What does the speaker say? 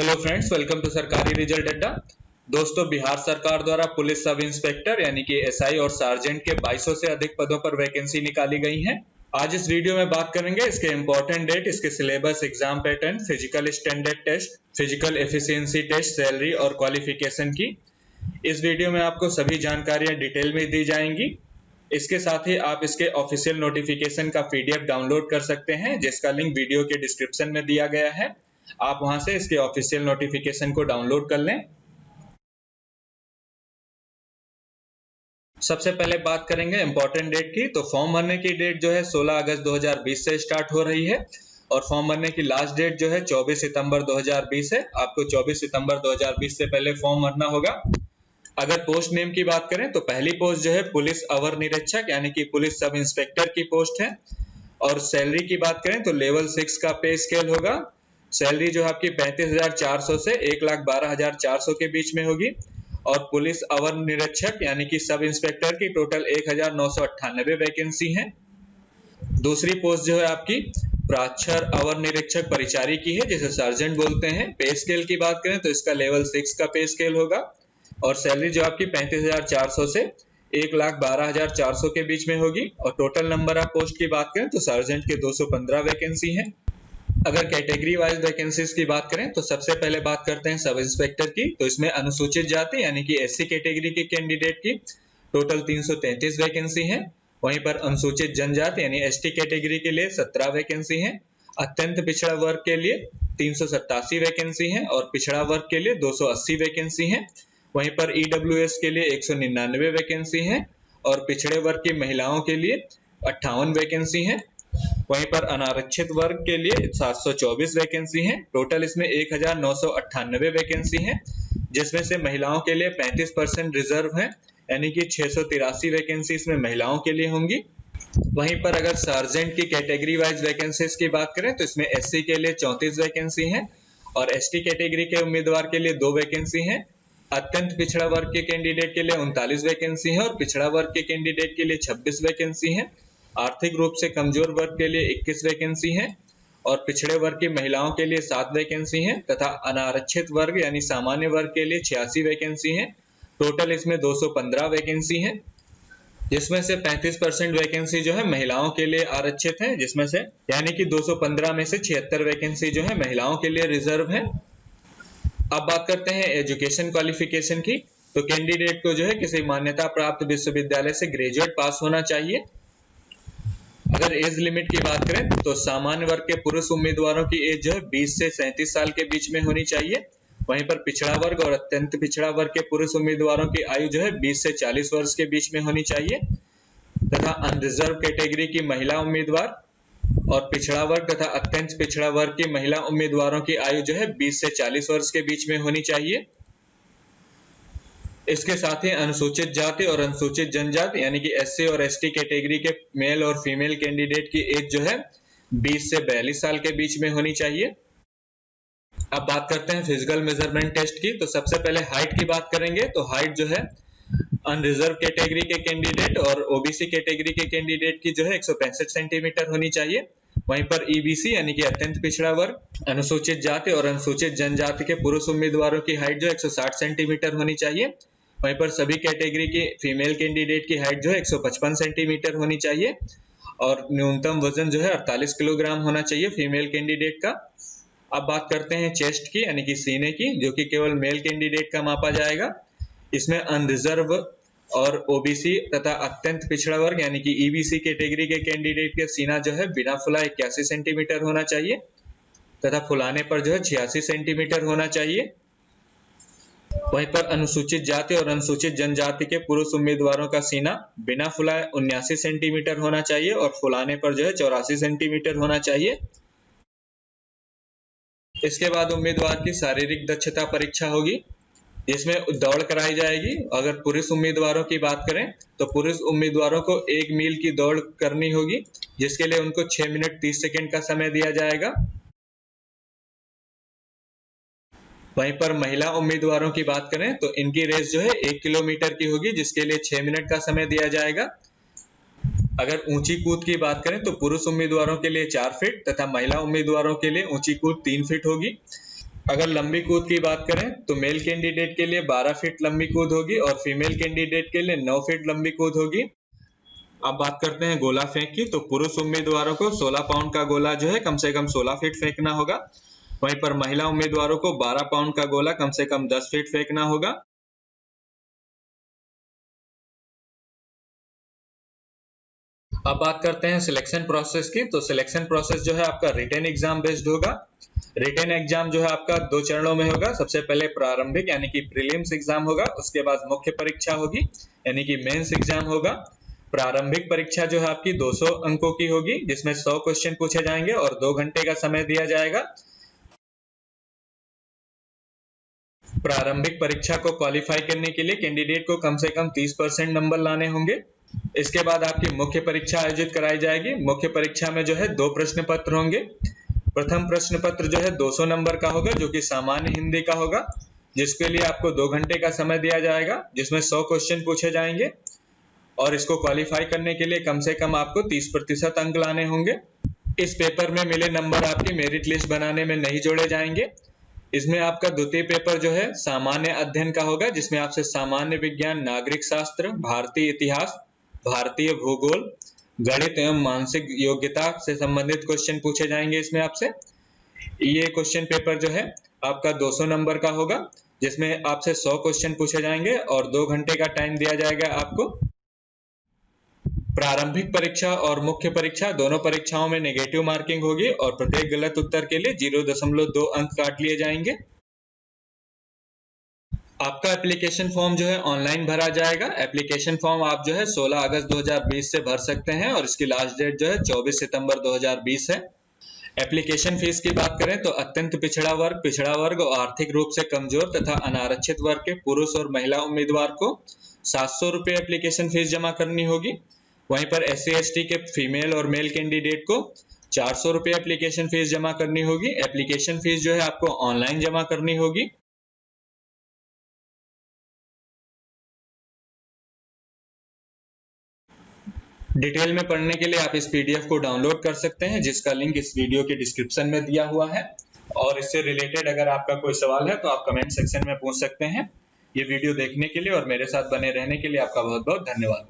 Hello friends, welcome to सरकारी result अड्डा। दोस्तों, बिहार सरकार द्वारा पुलिस सब इंस्पेक्टर यानी कि एसआई और सार्जेंट के 2200 से अधिक पदों पर वैकेंसी निकाली गई है। आज इस वीडियो में बात करेंगे इसके इंपॉर्टेंट डेट, इसके syllabus, exam pattern, physical standard test, physical efficiency test, salary और क्वालिफिकेशन की। इस वीडियो में आपको सभी जानकारियां डिटेल में दी जाएंगी। इसके साथ ही आप इसके ऑफिशियल नोटिफिकेशन का पीडीएफ डाउनलोड कर सकते हैं, जिसका लिंक वीडियो के डिस्क्रिप्शन में दिया गया है। आप वहां से इसके ऑफिशियल नोटिफिकेशन को डाउनलोड कर लें। सबसे पहले बात करेंगे इंपॉर्टेंट डेट की। तो फॉर्म भरने की डेट जो है 16 अगस्त 2020 से स्टार्ट हो रही है और फॉर्म भरने की लास्ट डेट जो है 24 सितंबर 2020 है। आपको 24 सितंबर 2020 से पहले फॉर्म भरना होगा। अगर पोस्ट नेम की बात करें तो पहली पोस्ट जो है पुलिस अवर निरीक्षक यानी कि पुलिस सब इंस्पेक्टर की पोस्ट है। और सैलरी की बात करें तो लेवल 6 का पे स्केल होगा। सैलरी जो है आपकी 35,400 से 1,12,400 के बीच में होगी। और पुलिस अवर निरीक्षक यानी कि सब इंस्पेक्टर की टोटल 1,998 वैकेंसी है। दूसरी पोस्ट जो है आपकी प्राक्षर अवर निरीक्षक परिचारी की है, जिसे सर्जेंट बोलते हैं। पे स्केल की बात करें तो इसका लेवल 6 का पे स्केल होगा और सैलरी जो आपकी 35,400 से 1,12,400 के बीच में होगी। और टोटल नंबर ऑफ पोस्ट की बात करें तो सर्जेंट के 215 वैकेंसी है। अगर कैटेगरी वाइज वैकेंसीज की बात करें तो सबसे पहले बात करते हैं सब इंस्पेक्टर की। तो इसमें अनुसूचित जाति यानी कि एससी कैटेगरी के कैंडिडेट की टोटल 333 वैकेंसी है। वहीं पर अनुसूचित जनजाति यानी एसटी कैटेगरी के लिए 17 वैकेंसी है। अत्यंत पिछड़ा वर्ग के लिए 387 वैकेंसी है और पिछड़ा वर्ग के लिए 280 वैकेंसी है। वहीं पर ईडब्ल्यूएस के लिए 199 वैकेंसी है और पिछड़े वर्ग की महिलाओं के लिए 58 वैकेंसी है। वहीं पर अनारक्षित वर्ग के लिए 724 वैकेंसी है। टोटल इसमें 1,998 वैकेंसी है, जिसमें से महिलाओं के लिए 35% रिजर्व है यानी कि 683 वैकेंसी इसमें महिलाओं के लिए होंगी। वहीं पर अगर सार्जेंट की कैटेगरी वाइज वैकेंसीज की बात करें तो इसमें एससी के लिए 34 वैकेंसी है और एसटी कैटेगरी के उम्मीदवार के लिए 2 वैकेंसी है। अत्यंत पिछड़ा वर्ग के कैंडिडेट के लिए 39 वैकेंसी है और पिछड़ा वर्ग के कैंडिडेट के लिए 26 वैकेंसी है। आर्थिक रूप से कमजोर वर्ग के लिए 21 वैकेंसी है और पिछड़े वर्ग की महिलाओं के लिए 7 वैकेंसी है तथा अनारक्षित वर्ग यानी सामान्य वर्ग के लिए 86 वैकेंसी है। टोटल इसमें 215 वैकेंसी है, जिसमें से 35% वैकेंसी जो है महिलाओं के लिए आरक्षित है, जिसमें से यानी कि 215 में से 76 वैकेंसी जो है महिलाओं के लिए रिजर्व है। अब बात करते हैं एजुकेशन क्वालिफिकेशन की। तो कैंडिडेट को जो है किसी मान्यता प्राप्त विश्वविद्यालय से ग्रेजुएट पास होना चाहिए। अगर एज लिमिट की बात करें तो सामान्य वर्ग के पुरुष उम्मीदवारों की एज जो है 20 से 37 साल के बीच में होनी चाहिए। वहीं पर पिछड़ा वर्ग और अत्यंत पिछड़ा वर्ग के पुरुष उम्मीदवारों की आयु जो है 20 से 40 वर्ष के बीच में होनी चाहिए। तथा अनरिजर्व कैटेगरी की महिला उम्मीदवार और पिछड़ा वर्ग तथा अत्यंत पिछड़ा वर्ग की महिला उम्मीदवारों की आयु जो है 20 से 40 वर्ष के बीच में होनी चाहिए। इसके साथ ही अनुसूचित जाति और अनुसूचित जनजाति यानी कि एससी और एसटी कैटेगरी के मेल और फीमेल कैंडिडेट की एज जो है 20 से 42 साल के बीच में होनी चाहिए। अब बात करते हैं फिजिकल मेजरमेंट टेस्ट की। तो सबसे पहले हाइट की बात करेंगे। तो हाइट जो है अनरिजर्व कैटेगरी के कैंडिडेट और ओबीसी कैटेगरी के कैंडिडेट की जो है 165 सेंटीमीटर होनी चाहिए। वहीं पर ईबीसी यानी कि अत्यंत पिछड़ा वर्ग, अनुसूचित जाति और अनुसूचित जनजाति के पुरुष उम्मीदवारों की हाइट जो 160 सेंटीमीटर होनी चाहिए। वहीं पर सभी कैटेगरी की फीमेल कैंडिडेट की हाइट जो है 155 सेंटीमीटर होनी चाहिए और न्यूनतम वजन जो है 48 किलोग्राम होना चाहिए फीमेल कैंडिडेट का। अब बात करते हैं चेस्ट की यानी कि सीने की, जो कि केवल मेल कैंडिडेट का मापा जाएगा। इसमें अनरिजर्व और ओबीसी तथा अत्यंत पिछड़ा वर्ग यानी कि ईबीसी कैटेगरी के कैंडिडेट के सीना जो है बिना फुला 81 सेंटीमीटर होना चाहिए तथा फुलाने पर जो है 86 सेंटीमीटर होना चाहिए। वहीं पर अनुसूचित जाति और अनुसूचित जनजाति के पुरुष उम्मीदवारों का सीना बिना फुलाए 79 सेंटीमीटर होना चाहिए और फुलाने पर जो है 84 सेंटीमीटर होना चाहिए। इसके बाद उम्मीदवार की शारीरिक दक्षता परीक्षा होगी, जिसमें दौड़ कराई जाएगी। अगर पुरुष उम्मीदवारों की बात करें तो पुरुष उम्मीदवारों को 1 मील की दौड़ करनी होगी, जिसके लिए उनको 6 मिनट 30 सेकेंड का समय दिया जाएगा। वहीं पर महिला उम्मीदवारों की बात करें तो इनकी रेस जो है 1 किलोमीटर की होगी, जिसके लिए 6 मिनट का समय दिया जाएगा। अगर ऊंची कूद की बात करें तो पुरुष उम्मीदवारों के लिए 4 फीट तथा महिला उम्मीदवारों के लिए ऊंची कूद 3 फीट होगी। अगर लंबी कूद की बात करें तो मेल कैंडिडेट के लिए 12 फीट लंबी कूद होगी और फीमेल कैंडिडेट के लिए 9 फीट लंबी कूद होगी। अब बात करते हैं गोला फेंक की। तो पुरुष उम्मीदवारों को 16 पाउंड का गोला जो है कम से कम 16 फीट फेंकना होगा। वहीं पर महिला उम्मीदवारों को 12 पाउंड का गोला कम से कम 10 फीट फेंकना होगा। अब बात करते हैं सिलेक्शन प्रोसेस की। तो सिलेक्शन प्रोसेस जो है आपका रिटन एग्जाम बेस्ड होगा। रिटन एग्जाम जो है आपका 2 चरणों में होगा। सबसे पहले प्रारंभिक यानी कि प्रीलिम्स एग्जाम होगा, उसके बाद मुख्य परीक्षा होगी यानी कि मेंस एग्जाम होगा। प्रारंभिक परीक्षा जो है आपकी 200 अंकों की होगी, जिसमें 100 क्वेश्चन पूछे जाएंगे और 2 घंटे का समय दिया जाएगा। प्रारंभिक परीक्षा को क्वालिफाई करने के लिए कैंडिडेट को कम से कम 30% नंबर लाने होंगे। इसके बाद आपकी मुख्य परीक्षा आयोजित कराई जाएगी। मुख्य परीक्षा में जो है 2 प्रश्न पत्र होंगे। प्रथम प्रश्न पत्र जो है 200 नंबर का होगा, जो कि सामान्य हिंदी का होगा, जिसके लिए आपको 2 घंटे का समय दिया जाएगा, जिसमें 100 क्वेश्चन पूछे जाएंगे और इसको क्वालिफाई करने के लिए कम से कम आपको 30% अंक लाने होंगे। इस पेपर में मिले नंबर आपकी मेरिट लिस्ट बनाने में नहीं जोड़े जाएंगे। इसमें आपका द्वितीय पेपर जो है सामान्य अध्ययन का होगा, जिसमें आपसे सामान्य विज्ञान, नागरिक शास्त्र, भारतीय इतिहास, भारतीय भूगोल, गणित एवं मानसिक योग्यता से संबंधित क्वेश्चन पूछे जाएंगे। इसमें आपसे ये क्वेश्चन पेपर जो है आपका 200 नंबर का होगा, जिसमें आपसे 100 क्वेश्चन पूछे जाएंगे और 2 घंटे का टाइम दिया जाएगा आपको। प्रारंभिक परीक्षा और मुख्य परीक्षा दोनों परीक्षाओं में नेगेटिव मार्किंग होगी और प्रत्येक गलत उत्तर के लिए 0.2 अंक काट लिए जाएंगे। आपका एप्लीकेशन फॉर्म जो है ऑनलाइन भरा जाएगा। एप्लीकेशन फॉर्म आप जो है 16 अगस्त 2020 से भर सकते हैं और इसकी लास्ट डेट जो है 24 सितंबर 2020 है। एप्लीकेशन फीस की बात करें तो अत्यंत पिछड़ा वर्ग और आर्थिक रूप से कमजोर तथा अनारक्षित वर्ग के पुरुष और महिला उम्मीदवार को 700 रुपये एप्लीकेशन फीस जमा करनी होगी। वहीं पर SC/ST के फीमेल और मेल कैंडिडेट को 400 रुपये एप्लीकेशन फीस जमा करनी होगी। एप्लीकेशन फीस जो है आपको ऑनलाइन जमा करनी होगी। डिटेल में पढ़ने के लिए आप इस PDF को डाउनलोड कर सकते हैं, जिसका लिंक इस वीडियो के डिस्क्रिप्शन में दिया हुआ है। और इससे रिलेटेड अगर आपका कोई सवाल है तो आप कमेंट सेक्शन में पूछ सकते हैं। ये वीडियो देखने के लिए और मेरे साथ बने रहने के लिए आपका बहुत बहुत धन्यवाद।